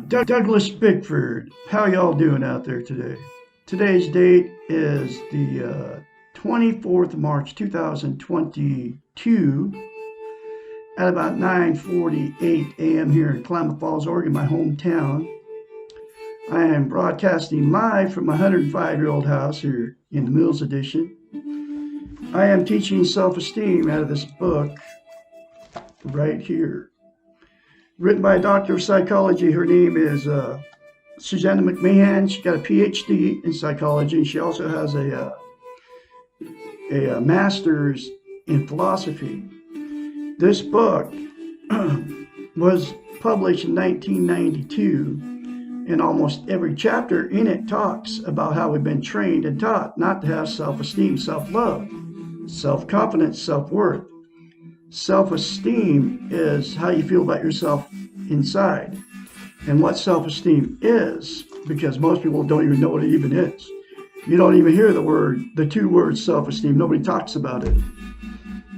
Douglas Bickford, how y'all doing out there today? Today's date is the 24th of March 2022 at about 9:48 a.m. here in Klamath Falls, Oregon, my hometown. I am broadcasting live from my 105-year-old house here in the Mills Edition. I am teaching self-esteem out of this book right here, written by a doctor of psychology. Her name is Susanna McMahon. She's got a PhD in psychology, and she also has a master's in philosophy. This book was published in 1992, and almost every chapter in it talks about how we've been trained and taught not to have self-esteem, self-love, self-confidence, self-worth. Self-esteem is how you feel about yourself inside. And what self-esteem is, because most people don't even know what it even is. You don't even hear the two words self-esteem. Nobody talks about it.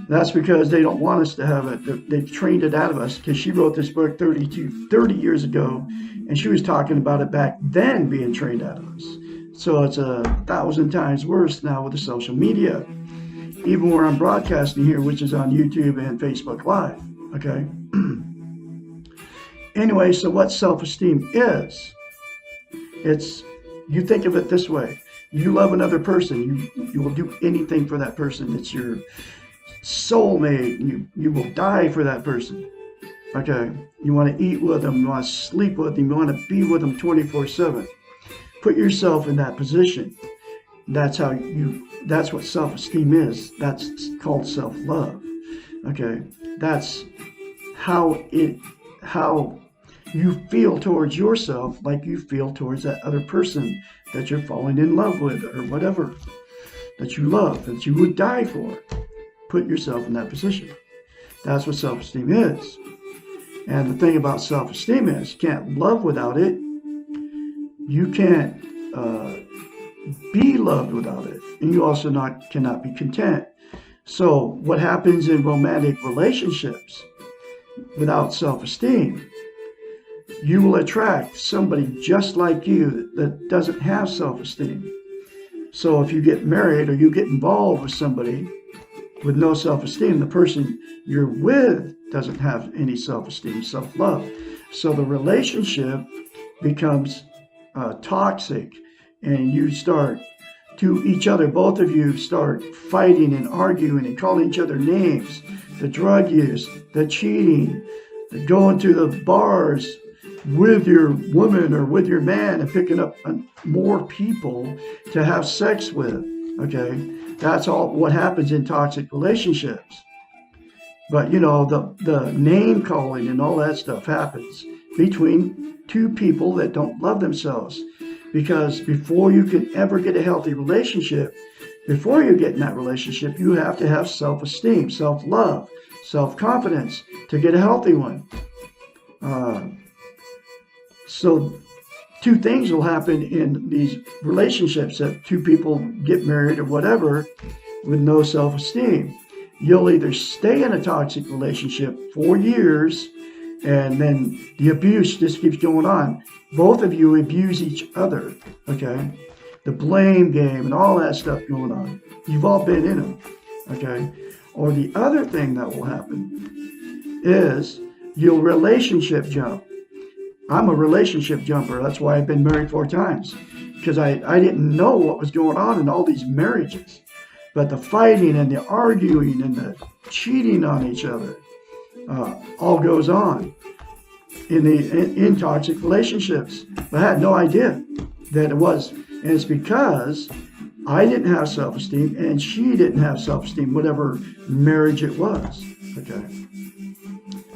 That's because they don't want us to have it. They've trained it out of us, because she wrote this book 30 years ago, and she was talking about it back then being trained out of us. So it's 1,000 times worse now with the social media, even where I'm broadcasting here, which is on YouTube and Facebook Live, okay? Anyway, so what self-esteem is, you think of it this way. You love another person. You will do anything for that person. It's your soulmate. You will die for that person, okay? You want to eat with them. You want to sleep with them. You want to be with them 24/7. Put yourself in that position. That's what self-esteem is. That's called self-love. Okay. That's how you feel towards yourself, like you feel towards that other person that you're falling in love with, or whatever, that you love, that you would die for. Put yourself in that position. That's what self-esteem is. And the thing about self-esteem is, you can't love without it. You can't be loved without it, and you also cannot be content. So what happens in romantic relationships without self-esteem? You will attract somebody just like you that doesn't have self-esteem. So if you get married or you get involved with somebody with no self-esteem, the person you're with doesn't have any self-esteem, self-love. So the relationship becomes toxic. And you start to each other, both of you start fighting and arguing and calling each other names. The drug use, the cheating, the going to the bars with your woman or with your man and picking up more people to have sex with. Okay, that's all what happens in toxic relationships. But the name calling and all that stuff happens between two people that don't love themselves. Because before you can ever get a healthy relationship, before you get in that relationship, you have to have self-esteem, self-love, self-confidence to get a healthy one. So two things will happen in these relationships that two people get married or whatever with no self-esteem. You'll either stay in a toxic relationship for years, and then the abuse just keeps going on. Both of you abuse each other, okay? The blame game and all that stuff going on. You've all been in them, okay? Or the other thing that will happen is you'll relationship jump. I'm a relationship jumper. That's why I've been married 4 times, because I didn't know what was going on in all these marriages. But the fighting and the arguing and the cheating on each other all goes on in toxic relationships. But I had no idea that it was. And it's because I didn't have self-esteem and she didn't have self-esteem, whatever marriage it was. Okay.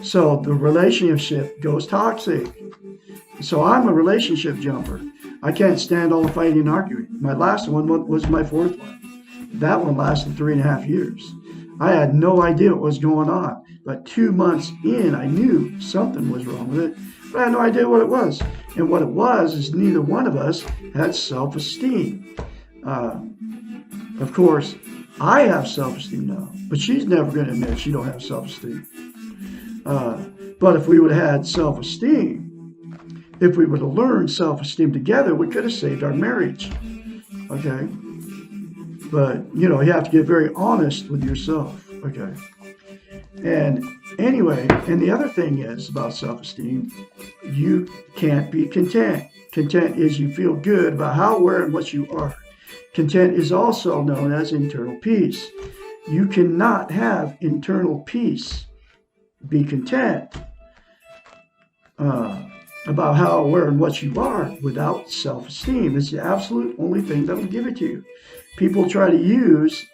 So the relationship goes toxic. So I'm a relationship jumper. I can't stand all the fighting and arguing. My last one was my 4th one. That one lasted 3.5 years. I had no idea what was going on. But 2 months in, I knew something was wrong with it, but I had no idea what it was. And what it was is neither one of us had self-esteem. Of course, I have self-esteem now, but she's never going to admit she don't have self-esteem. But if we would have had self-esteem, if we would have learned self-esteem together, we could have saved our marriage. Okay? But, you have to get very honest with yourself. Okay? And anyway, and the other thing is about self-esteem, you can't be content. Content is you feel good about how, where, and what you are. Content is also known as internal peace. You cannot have internal peace, be content about how, where, and what you are without self-esteem. It's the absolute only thing that will give it to you. People try to use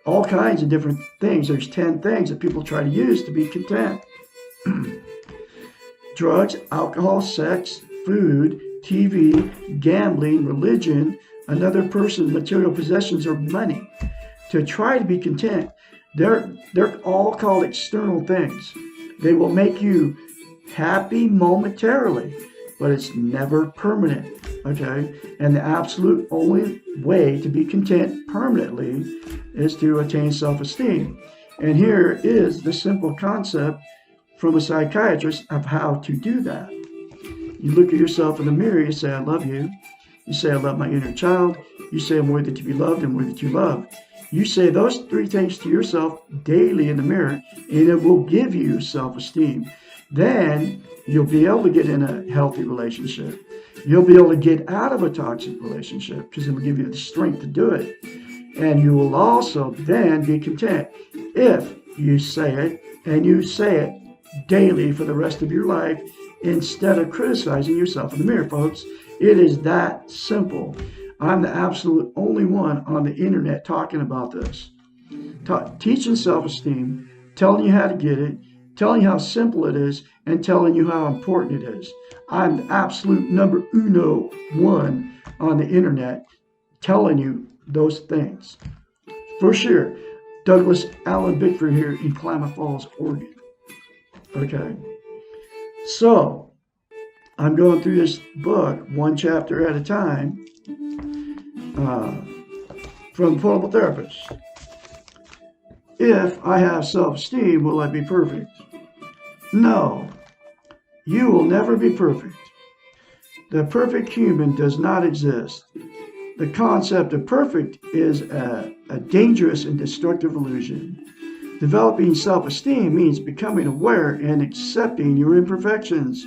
all kinds of different things. There's 10 things that people try to use to be content. Drugs, alcohol, sex, food, TV, gambling, religion, another person, material possessions, or money. To try to be content, they're all called external things. They will make you happy momentarily, but it's never permanent. Okay? And the absolute only way to be content permanently is to attain self-esteem. And here is the simple concept from a psychiatrist of how to do that. You look at yourself in the mirror, you say, I love you. You say, I love my inner child. You say, I'm worthy to be loved and worthy to love. You say those 3 things to yourself daily in the mirror, and it will give you self-esteem. Then you'll be able to get in a healthy relationship. You'll be able to get out of a toxic relationship because it will give you the strength to do it. And you will also then be content if you say it, and you say it daily for the rest of your life instead of criticizing yourself in the mirror, folks. It is that simple. I'm the absolute only one on the internet talking about this. Teaching self-esteem, telling you how to get it, telling you how simple it is, and telling you how important it is. I'm the absolute number one on the internet telling you those things. For sure, Douglas Allen Bickford here in Klamath Falls, Oregon. Okay. So, I'm going through this book one chapter at a time from Portable Therapist. If I have self-esteem, will I be perfect? No, you will never be perfect. The perfect human does not exist. The concept of perfect is a dangerous and destructive illusion. Developing self-esteem means becoming aware and accepting your imperfections.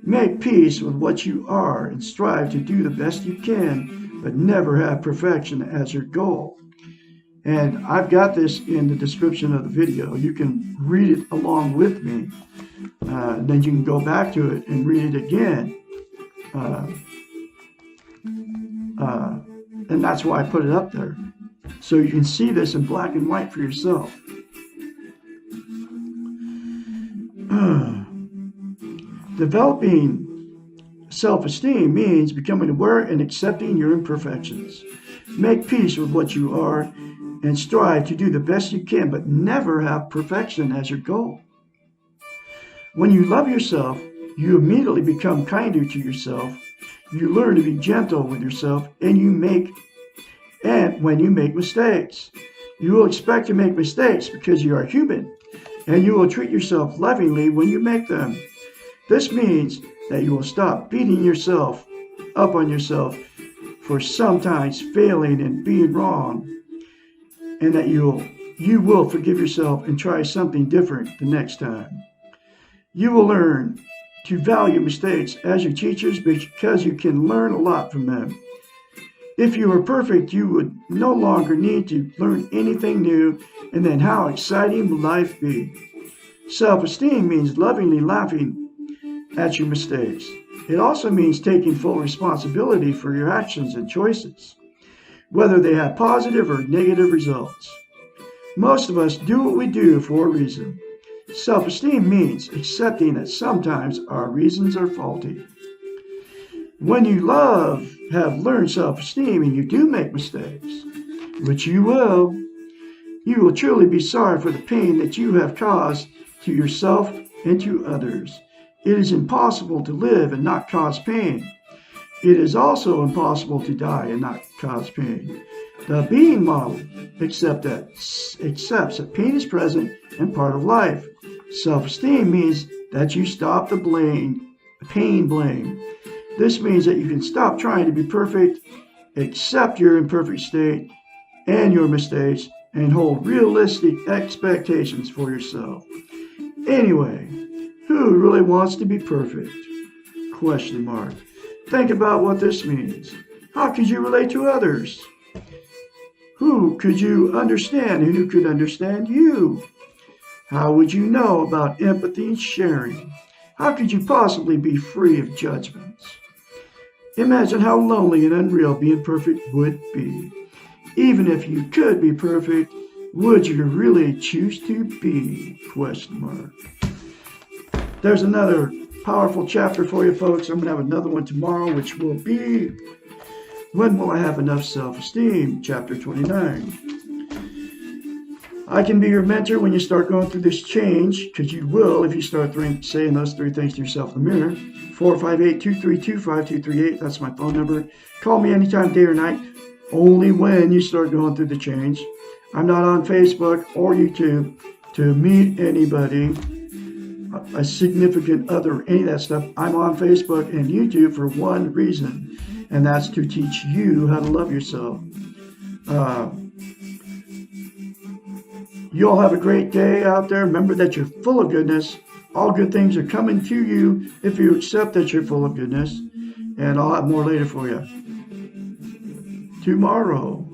Make peace with what you are and strive to do the best you can, but never have perfection as your goal. And I've got this in the description of the video. You can read it along with me. Then you can go back to it and read it again. And that's why I put it up there. So you can see this in black and white for yourself. Developing self-esteem means becoming aware and accepting your imperfections. Make peace with what you are and strive to do the best you can, but never have perfection as your goal. When you love yourself, you immediately become kinder to yourself. You learn to be gentle with yourself, and when you make mistakes, you will expect to make mistakes because you are human, and you will treat yourself lovingly when you make them. This means that you will stop beating yourself up on yourself for sometimes failing and being wrong, and that you will forgive yourself and try something different the next time. You will learn to value mistakes as your teachers because you can learn a lot from them. If you were perfect, you would no longer need to learn anything new, and then how exciting will life be? Self-esteem means lovingly laughing at your mistakes. It also means taking full responsibility for your actions and choices, whether they have positive or negative results. Most of us do what we do for a reason. Self-esteem means accepting that sometimes our reasons are faulty. When you have learned self-esteem and you do make mistakes, which you will truly be sorry for the pain that you have caused to yourself and to others. It is impossible to live and not cause pain. It is also impossible to die and not cause pain. The being model accepts that pain is present and part of life. Self-esteem means that you stop the pain blame. This means that you can stop trying to be perfect, accept your imperfect state and your mistakes, and hold realistic expectations for yourself. Anyway, who really wants to be perfect? Question mark. Think about what this means. How could you relate to others? Who could you understand and who could understand you? How would you know about empathy and sharing? How could you possibly be free of judgments? Imagine how lonely and unreal being perfect would be. Even if you could be perfect, would you really choose to be? Question mark. There's another powerful chapter for you, folks. I'm going to have another one tomorrow, which will be When Will I Have Enough Self-Esteem? Chapter 29. I can be your mentor when you start going through this change, because you will if you start saying those three things to yourself in the mirror. 458-232-5238. That's my phone number. Call me anytime, day or night, only when you start going through the change. I'm not on Facebook or YouTube to meet anybody, a significant other, any of that stuff. I'm on Facebook and YouTube for one reason, and that's to teach you how to love yourself. You all have a great day out there. Remember that you're full of goodness. All good things are coming to you if you accept that you're full of goodness. And I'll have more later for you tomorrow.